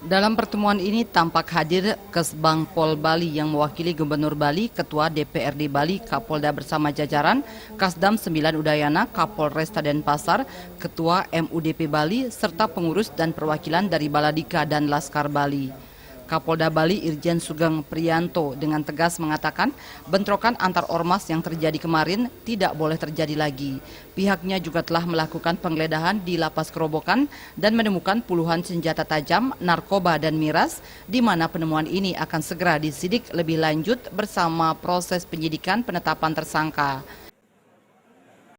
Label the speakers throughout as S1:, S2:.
S1: Dalam pertemuan ini tampak hadir Kesbang Pol Bali yang mewakili Gubernur Bali, Ketua DPRD Bali, Kapolda bersama jajaran, Kasdam 9 Udayana, Kapolresta Denpasar, Ketua MUDP Bali, serta pengurus dan perwakilan dari Baladika dan Laskar Bali. Kapolda Bali Irjen Sugeng Priyanto dengan tegas mengatakan bentrokan antar ormas yang terjadi kemarin tidak boleh terjadi lagi. Pihaknya juga telah melakukan penggeledahan di Lapas Kerobokan dan menemukan puluhan senjata tajam, narkoba dan miras, di mana penemuan ini akan segera disidik lebih lanjut bersama proses penyidikan penetapan tersangka.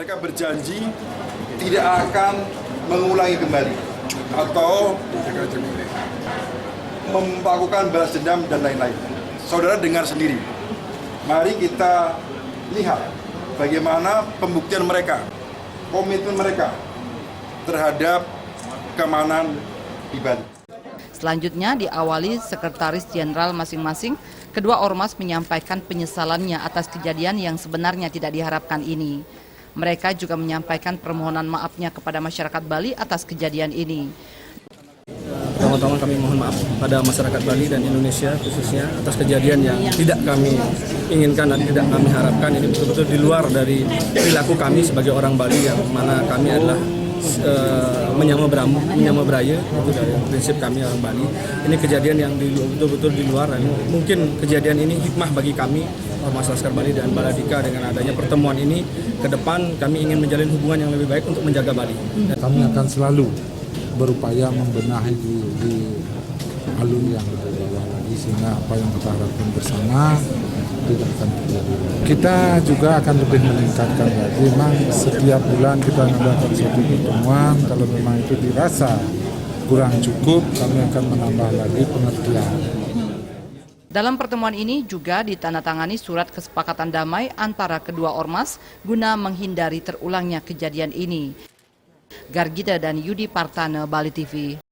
S2: Mereka berjanji tidak akan mengulangi kembali atau melakukan balas dendam dan lain-lain. Saudara dengar sendiri. Mari kita lihat bagaimana pembuktian mereka, komitmen mereka terhadap keamanan di Bali.
S1: Selanjutnya diawali Sekretaris Jenderal masing-masing, kedua ormas menyampaikan penyesalannya atas kejadian yang sebenarnya tidak diharapkan ini. Mereka juga menyampaikan permohonan maafnya kepada masyarakat Bali atas kejadian ini.
S3: Pertama-tama kami mohon maaf pada masyarakat Bali dan Indonesia khususnya atas kejadian yang tidak kami inginkan dan tidak kami harapkan. Ini betul-betul di luar dari perilaku kami sebagai orang Bali yang mana kami adalah menyama beraya, itu dari prinsip kami orang Bali. Ini kejadian yang betul-betul di luar, dan mungkin kejadian ini hikmah bagi kami Ormas Laskar Bali dan Baladika. Dengan adanya pertemuan ini ke depan kami ingin menjalin hubungan yang lebih baik untuk menjaga Bali.
S4: Kami akan selalu berupaya membenahi di alur yang lebih bawah lagi sehingga apa yang kita harapkan bersama tidak akan terjadi. Kita juga akan lebih meningkatkan lagi. Memang setiap bulan kita melakukan suatu pertemuan. Kalau memang itu dirasa kurang cukup, kami akan menambah lagi pengertian.
S1: Dalam pertemuan ini juga ditandatangani surat kesepakatan damai antara kedua ormas guna menghindari terulangnya kejadian ini. Gargita dan Yudi Partana, Bali TV.